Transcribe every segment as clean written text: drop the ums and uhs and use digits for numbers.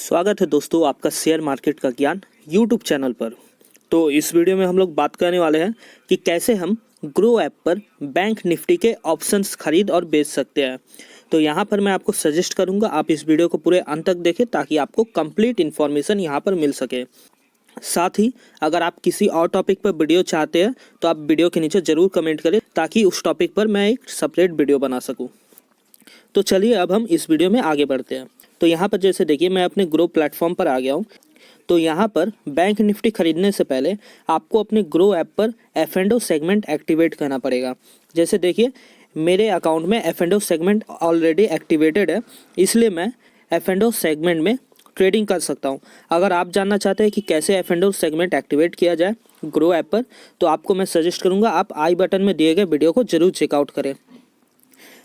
स्वागत है दोस्तों आपका शेयर मार्केट का ज्ञान यूट्यूब चैनल पर। तो इस वीडियो में हम लोग बात करने वाले हैं कि कैसे हम ग्रो ऐप पर बैंक निफ्टी के ऑप्शंस खरीद और बेच सकते हैं। तो यहाँ पर मैं आपको सजेस्ट करूँगा आप इस वीडियो को पूरे अंत तक देखें ताकि आपको कंप्लीट इन्फॉर्मेशन यहाँ पर मिल सके। साथ ही अगर आप किसी और टॉपिक पर वीडियो चाहते हैं तो आप वीडियो के नीचे ज़रूर कमेंट करें ताकि उस टॉपिक पर मैं एक सेपरेट वीडियो बना सकूँ। तो चलिए अब हम इस वीडियो में आगे बढ़ते हैं। तो यहाँ पर जैसे देखिए मैं अपने ग्रो प्लेटफॉर्म पर आ गया हूँ। तो यहाँ पर बैंक निफ्टी खरीदने से पहले आपको अपने ग्रो ऐप पर F&O सेगमेंट एक्टिवेट करना पड़ेगा। जैसे देखिए मेरे अकाउंट में F&O सेगमेंट ऑलरेडी एक्टिवेटेड है, इसलिए मैं F&O सेगमेंट में ट्रेडिंग कर सकता हूँ। अगर आप जानना चाहते हैं कि कैसे F&O सेगमेंट एक्टिवेट किया जाए ग्रो ऐप पर, तो आपको मैं सजेस्ट करूँगा आप आई बटन में दिए गए वीडियो को ज़रूर चेकआउट करें।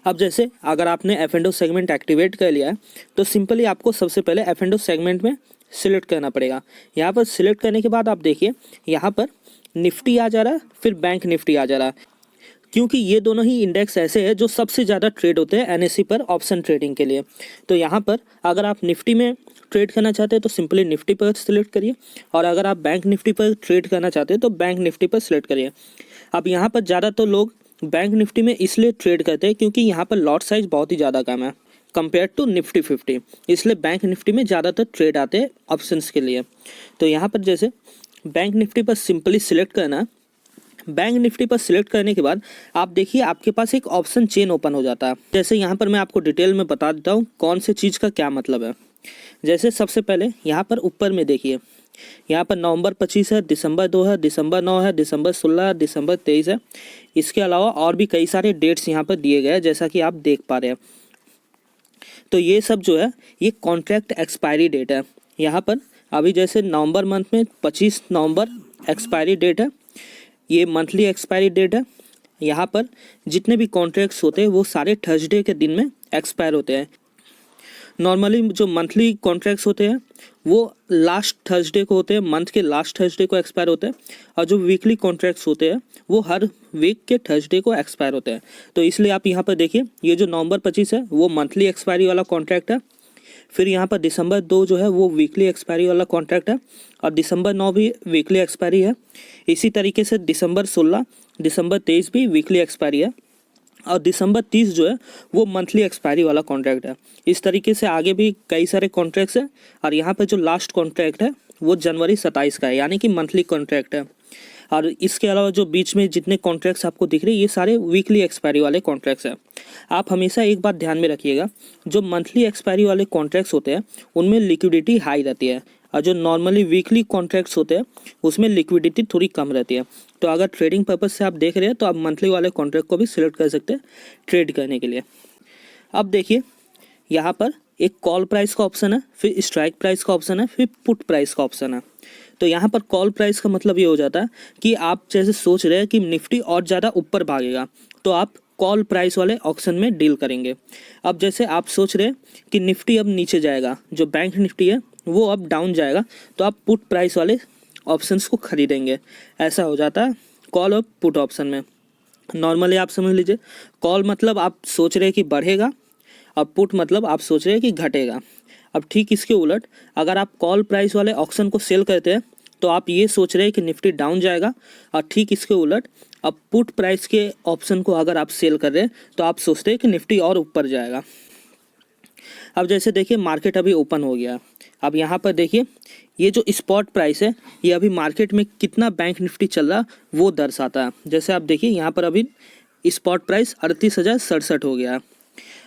अब जैसे अगर आपने F&O सेगमेंट एक्टिवेट कर लिया है तो सिंपली आपको सबसे पहले F&O सेगमेंट में सिलेक्ट करना पड़ेगा। यहाँ पर सिलेक्ट करने के बाद आप देखिए यहाँ पर निफ्टी आ जा रहा है, फिर बैंक निफ्टी आ जा रहा है, क्योंकि ये दोनों ही इंडेक्स ऐसे हैं जो सबसे ज़्यादा ट्रेड होते हैं NSE पर ऑप्शन ट्रेडिंग के लिए। तो यहाँ पर अगर आप निफ्टी में ट्रेड करना चाहते हैं तो सिंपली निफ्टी पर सिलेक्ट करिए, और अगर आप बैंक निफ्टी पर ट्रेड करना चाहते हैं तो बैंक निफ्टी पर सिलेक्ट करिए। अब यहाँ पर ज़्यादातर लोग बैंक निफ्टी में इसलिए ट्रेड करते हैं क्योंकि यहाँ पर लॉट साइज बहुत ही ज़्यादा कम है कंपेयर टू निफ्टी 50, इसलिए बैंक निफ्टी में ज़्यादातर ट्रेड आते हैं ऑप्शंस के लिए। तो यहाँ पर जैसे बैंक निफ्टी पर सिंपली सिलेक्ट करना है। बैंक निफ्टी पर सिलेक्ट करने के बाद आप देखिए आपके पास एक ऑप्शन चेन ओपन हो जाता है। जैसे यहाँ पर मैं आपको डिटेल में बता देता हूँ कौन से चीज़ का क्या मतलब है। जैसे सबसे पहले यहाँ पर ऊपर में देखिए यहाँ पर नवंबर 25 है, दिसंबर 2 है, दिसंबर 9 है, दिसंबर 16 है, दिसंबर 23 है। इसके अलावा और भी कई सारे डेट्स यहाँ पर दिए गए हैं जैसा कि आप देख पा रहे हैं। तो ये सब जो है ये कॉन्ट्रैक्ट एक्सपायरी डेट है। यहाँ पर अभी जैसे नवंबर मंथ में 25 नवंबर एक्सपायरी डेट है, ये मंथली एक्सपायरी डेट है। यहाँ पर जितने भी कॉन्ट्रैक्ट्स होते हैं वो सारे थर्सडे के दिन में एक्सपायर होते हैं। नॉर्मली जो मंथली कॉन्ट्रैक्ट्स होते हैं वो लास्ट थर्सडे को होते हैं, मंथ के लास्ट थर्सडे को एक्सपायर होते हैं, और जो वीकली कॉन्ट्रैक्ट्स होते हैं वो हर वीक के थर्सडे को एक्सपायर होते हैं। तो इसलिए आप यहाँ पर देखिए ये जो नवंबर 25 है वो मंथली एक्सपायरी वाला कॉन्ट्रैक्ट है। फिर यहाँ पर दिसंबर 2 जो है वो वीकली एक्सपायरी वाला कॉन्ट्रैक्ट है, और दिसंबर 9 भी वीकली एक्सपायरी है। इसी तरीके से दिसंबर 16, दिसंबर 23 भी वीकली एक्सपायरी है, और दिसंबर 30 जो है वो मंथली एक्सपायरी वाला कॉन्ट्रैक्ट है। इस तरीके से आगे भी कई सारे कॉन्ट्रैक्ट्स हैं, और यहाँ पर जो लास्ट कॉन्ट्रैक्ट है वो जनवरी 27 का है, यानी कि मंथली कॉन्ट्रैक्ट है। और इसके अलावा जो बीच में जितने कॉन्ट्रैक्ट्स आपको दिख रहे हैं ये सारे वीकली एक्सपायरी वाले कॉन्ट्रैक्ट्स हैं। आप हमेशा एक बात ध्यान में रखिएगा, जो मंथली एक्सपायरी वाले कॉन्ट्रैक्ट्स होते हैं उनमें लिक्विडिटी हाई रहती है, और जो नॉर्मली वीकली कॉन्ट्रैक्ट्स होते हैं उसमें लिक्विडिटी थोड़ी कम रहती है। तो अगर ट्रेडिंग पर्पज से आप देख रहे हैं तो आप मंथली वाले कॉन्ट्रैक्ट को भी सिलेक्ट कर सकते हैं ट्रेड करने के लिए। अब देखिए यहाँ पर एक कॉल प्राइस का ऑप्शन है, फिर स्ट्राइक प्राइस का ऑप्शन है, फिर पुट प्राइस का ऑप्शन है। तो यहाँ पर कॉल प्राइस का मतलब ये हो जाता है कि आप जैसे सोच रहे हैं कि निफ्टी और ज़्यादा ऊपर भागेगा तो आप कॉल प्राइस वाले ऑप्शन में डील करेंगे। अब जैसे आप सोच रहे हैं कि निफ्टी अब नीचे जाएगा, जो बैंक निफ्टी है वो अब डाउन जाएगा, तो आप पुट प्राइस वाले ऑप्शंस को खरीदेंगे। ऐसा हो जाता है कॉल और पुट ऑप्शन में। नॉर्मली आप समझ लीजिए कॉल मतलब आप सोच रहे हैं कि बढ़ेगा, और पुट मतलब आप सोच रहे हैं कि घटेगा। अब ठीक इसके उलट अगर आप कॉल प्राइस वाले ऑप्शन को सेल करते हैं तो आप ये सोच रहे हैं कि निफ्टी डाउन जाएगा, और ठीक इसके उलट अब पुट प्राइस के ऑप्शन को अगर आप सेल कर रहे हैं तो आप सोचते हैं कि निफ्टी और ऊपर जाएगा। अब जैसे देखिए मार्केट अभी ओपन हो गया। अब यहाँ पर देखिए ये जो स्पॉट प्राइस है ये अभी मार्केट में कितना बैंक निफ्टी चल रहा वो दर्शाता है। जैसे आप देखिए यहाँ पर अभी स्पॉट प्राइस 38,067 हो गया,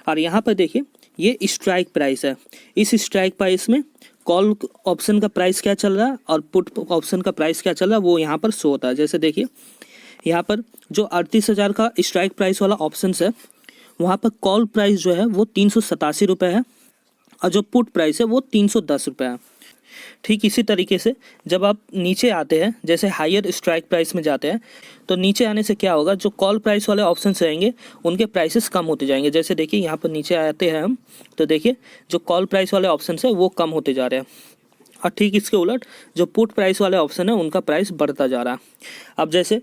और यहाँ पर देखिए ये स्ट्राइक प्राइस है। इस स्ट्राइक प्राइस में कॉल ऑप्शन का प्राइस क्या चल रहा है और पुट ऑप्शन का प्राइस क्या चल रहा है वो यहाँ पर शो होता है। जैसे देखिए यहाँ पर जो 38,000 का स्ट्राइक प्राइस वाला ऑप्शन है वहाँ पर कॉल प्राइस जो है वो 387 रुपये है, और जो पुट प्राइस है वो 310 रुपये है। ठीक इसी तरीके से जब आप नीचे आते हैं, जैसे हायर स्ट्राइक प्राइस में जाते हैं, तो नीचे आने से क्या होगा, जो कॉल प्राइस वाले ऑप्शंस रहेंगे उनके प्राइसेस कम होते जाएंगे। जैसे देखिए यहाँ पर नीचे आते हैं हम, तो देखिए जो कॉल प्राइस वाले ऑप्शंस है वो कम होते जा रहे हैं, और ठीक इसके उलट जो पुट प्राइस वाले ऑप्शन है उनका प्राइस बढ़ता जा रहा है। अब जैसे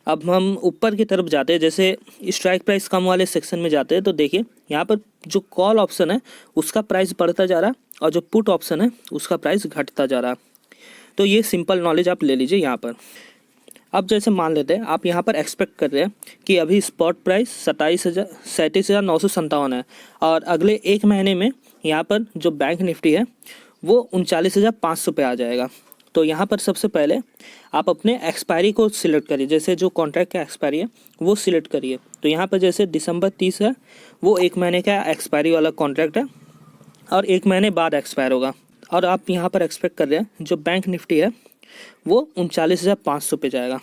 अब हम ऊपर की तरफ जाते हैं, जैसे स्ट्राइक प्राइस कम वाले सेक्शन में जाते हैं, तो देखिए यहाँ पर जो कॉल ऑप्शन है उसका प्राइस बढ़ता जा रहा है और जो पुट ऑप्शन है उसका प्राइस घटता जा रहा है। तो ये सिंपल नॉलेज आप ले लीजिए यहाँ पर। अब जैसे मान लेते हैं आप यहाँ पर एक्सपेक्ट कर रहे हैं कि अभी स्पॉट प्राइस 37,957 है और अगले एक महीने में यहाँ पर जो बैंक निफ्टी है वो 39,500 पे आ जाएगा। तो यहाँ पर सबसे पहले आप अपने एक्सपायरी को सिलेक्ट करिए, जैसे जो कॉन्ट्रैक्ट का एक्सपायरी है वो सिलेक्ट करिए। तो यहाँ पर जैसे दिसंबर 30 है वो एक महीने का एक्सपायरी वाला कॉन्ट्रैक्ट है और एक महीने बाद एक्सपायर होगा। और आप यहाँ पर एक्सपेक्ट कर रहे हैं जो बैंक निफ्टी है वो 39,500 पे जाएगा।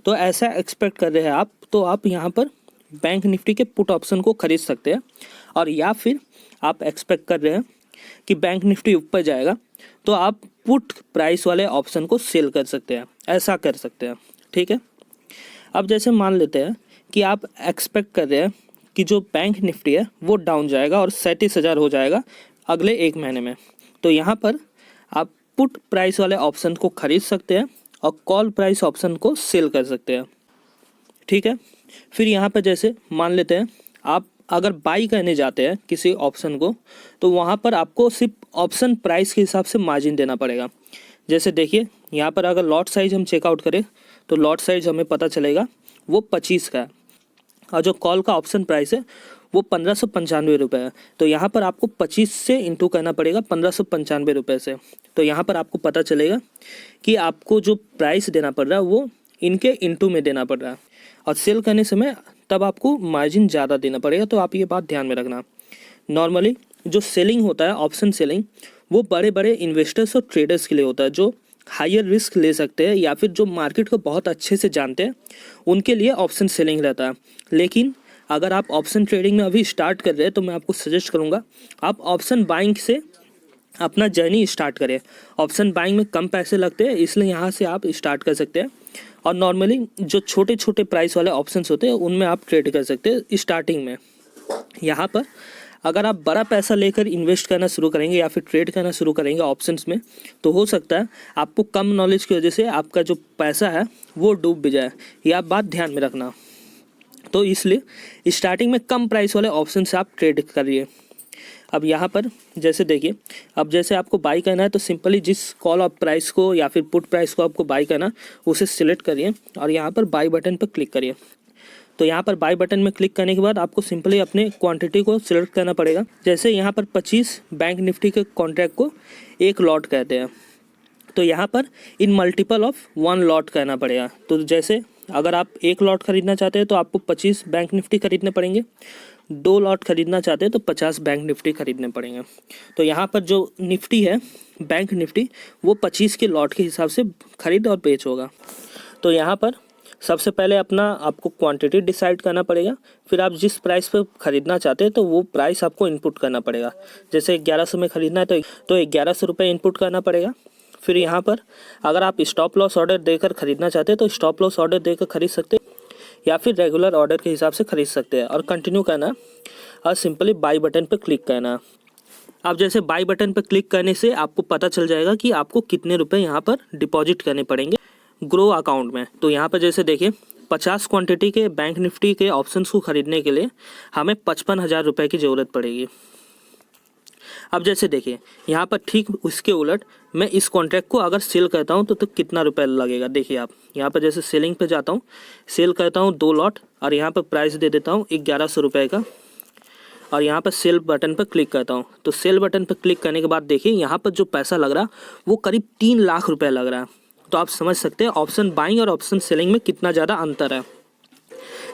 तो ऐसा एक्सपेक्ट कर रहे हैं आप, तो आप यहाँ पर बैंक निफ्टी के पुट ऑप्शन को खरीद सकते हैं। और या फिर आप एक्सपेक्ट कर रहे हैं कि बैंक निफ्टी ऊपर जाएगा तो आप पुट प्राइस वाले ऑप्शन को सेल कर सकते हैं, ऐसा कर सकते हैं। ठीक है। अब जैसे मान लेते हैं कि आप एक्सपेक्ट कर रहे हैं कि जो बैंक निफ्टी है वो डाउन जाएगा और 37,000 हो जाएगा अगले एक महीने में। तो यहाँ पर आप पुट प्राइस वाले ऑप्शन को खरीद सकते हैं और कॉल प्राइस ऑप्शन को सेल कर सकते हैं। ठीक है। फिर यहाँ पर जैसे मान लेते हैं आप अगर बाई करने जाते हैं किसी ऑप्शन को, तो वहाँ पर आपको सिर्फ ऑप्शन प्राइस के हिसाब से मार्जिन देना पड़ेगा। जैसे देखिए यहाँ पर अगर लॉट साइज हम चेकआउट करें तो लॉट साइज हमें पता चलेगा वो 25 का है और जो कॉल का ऑप्शन प्राइस है वो 1595 रुपये है। तो यहाँ पर आपको 25 से इंटू करना पड़ेगा 1595 रुपये से। तो यहाँ पर आपको पता चलेगा कि आपको जो प्राइस देना पड़ रहा है वो इनके इंटू में देना पड़ रहा है और सेल करने समय तब आपको मार्जिन ज़्यादा देना पड़ेगा। तो आप ये बात ध्यान में रखना। नॉर्मली जो सेलिंग होता है ऑप्शन सेलिंग वो बड़े बड़े इन्वेस्टर्स और ट्रेडर्स के लिए होता है जो हायर रिस्क ले सकते हैं या फिर जो मार्केट को बहुत अच्छे से जानते हैं, उनके लिए ऑप्शन सेलिंग रहता है। लेकिन अगर आप ऑप्शन ट्रेडिंग में अभी स्टार्ट कर रहे हैं तो मैं आपको सजेस्ट करूँगा आप ऑप्शन बाइंग से अपना जर्नी स्टार्ट करें। ऑप्शन बाइंग में कम पैसे लगते हैं इसलिए यहाँ से आप स्टार्ट कर सकते हैं और नॉर्मली जो छोटे छोटे प्राइस वाले ऑप्शंस होते हैं उनमें आप ट्रेड कर सकते हैं स्टार्टिंग में। यहाँ पर अगर आप बड़ा पैसा लेकर इन्वेस्ट करना शुरू करेंगे या फिर ट्रेड करना शुरू करेंगे ऑप्शंस में, तो हो सकता है आपको कम नॉलेज की वजह से आपका जो पैसा है वो डूब भी जाए। ये आप बात ध्यान में रखना। तो इसलिए स्टार्टिंग में कम प्राइस वाले ऑप्शन से आप ट्रेड करिए। अब यहाँ पर जैसे देखिए, अब जैसे आपको बाई करना है तो सिंपली जिस कॉल ऑफ प्राइस को या फिर पुट प्राइस को आपको बाई करना उसे सिलेक्ट करिए और यहाँ पर बाई बटन पर क्लिक करिए। तो यहाँ पर बाई बटन में क्लिक करने के बाद आपको सिंपली अपने क्वांटिटी को सिलेक्ट करना पड़ेगा। जैसे यहाँ पर 25 बैंक निफ्टी के कॉन्ट्रैक्ट को एक लॉट कहते हैं, तो यहाँ पर इन मल्टीपल ऑफ 1 लॉट कहना पड़ेगा। तो जैसे अगर आप एक लॉट खरीदना चाहते हैं तो आपको 25 बैंक निफ्टी खरीदने पड़ेंगे, 2 लॉट खरीदना चाहते हैं तो 50 बैंक निफ्टी खरीदने पड़ेंगे। तो यहाँ पर जो निफ्टी है बैंक निफ्टी वो 25 के लॉट के हिसाब से खरीद और बेच होगा। तो यहाँ पर सबसे पहले अपना आपको क्वांटिटी डिसाइड करना पड़ेगा, फिर आप जिस प्राइस पर ख़रीदना चाहते हैं तो वो प्राइस आपको इनपुट करना पड़ेगा। जैसे 1100 में ख़रीदना है तो 1100 रुपये इनपुट करना पड़ेगा। फिर यहाँ पर अगर आप स्टॉप लॉस ऑर्डर देकर ख़रीदना चाहते हैं तो स्टॉप लॉस ऑर्डर देकर खरीद सकते हैं या फिर रेगुलर ऑर्डर के हिसाब से खरीद सकते हैं और कंटिन्यू करना और सिंपली बाई बटन पर क्लिक करना। अब जैसे बाई बटन पर क्लिक करने से आपको पता चल जाएगा कि आपको कितने रुपए यहाँ पर डिपॉजिट करने पड़ेंगे ग्रो अकाउंट में। तो यहाँ पर जैसे देखिए 50 क्वांटिटी के बैंक निफ्टी के ऑप्शंस को खरीदने के लिए हमें 55,000 रुपये की ज़रूरत पड़ेगी। अब जैसे देखिए यहाँ पर ठीक उसके उलट मैं इस कॉन्ट्रैक्ट को अगर सेल करता हूँ तो कितना रुपये लगेगा। देखिए आप यहाँ पर जैसे सेलिंग पे जाता हूँ, सेल करता हूँ 2 लॉट और यहाँ पर प्राइस दे देता हूँ 1100 रुपये का और यहाँ पर सेल बटन पर क्लिक करता हूँ। तो सेल बटन पर क्लिक करने के बाद देखिए यहाँ पर जो पैसा लग रहा वो करीब 3 लाख रुपये लग रहा है। तो आप समझ सकते हैं ऑप्शन बाइंग और ऑप्शन सेलिंग में कितना ज़्यादा अंतर है।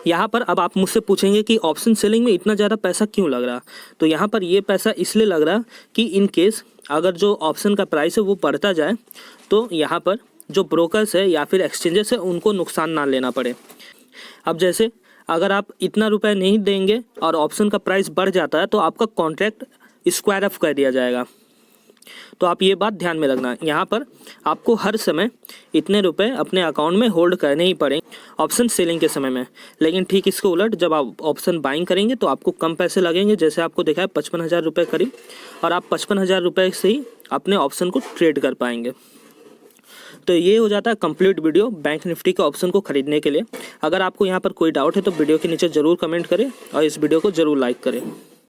यहाँ पर अब आप मुझसे पूछेंगे कि ऑप्शन सेलिंग में इतना ज़्यादा पैसा क्यों लग रहा। तो यहाँ पर ये पैसा इसलिए लग रहा कि इन केस अगर जो ऑप्शन का प्राइस है वो बढ़ता जाए तो यहाँ पर जो ब्रोकर्स है या फिर एक्सचेंजेस है उनको नुकसान ना लेना पड़े। अब जैसे अगर आप इतना रुपये नहीं देंगे और ऑप्शन का प्राइस बढ़ जाता है तो आपका कॉन्ट्रैक्ट स्क्वायर ऑफ कर दिया जाएगा। तो आप ये बात ध्यान में रखना, यहाँ पर आपको हर समय इतने रुपए अपने अकाउंट में होल्ड करने ही पड़ेंगे ऑप्शन सेलिंग के समय में। लेकिन ठीक इसके उलट जब आप ऑप्शन बाइंग करेंगे तो आपको कम पैसे लगेंगे। जैसे आपको देखा है 55,000 रुपये करीब, और आप 55,000 रुपये से ही अपने ऑप्शन को ट्रेड कर पाएंगे। तो ये हो जाता है कंप्लीट वीडियो बैंक निफ्टी के ऑप्शन को खरीदने के लिए। अगर आपको यहाँ पर कोई डाउट है तो वीडियो के नीचे ज़रूर कमेंट करें और इस वीडियो को ज़रूर लाइक करें।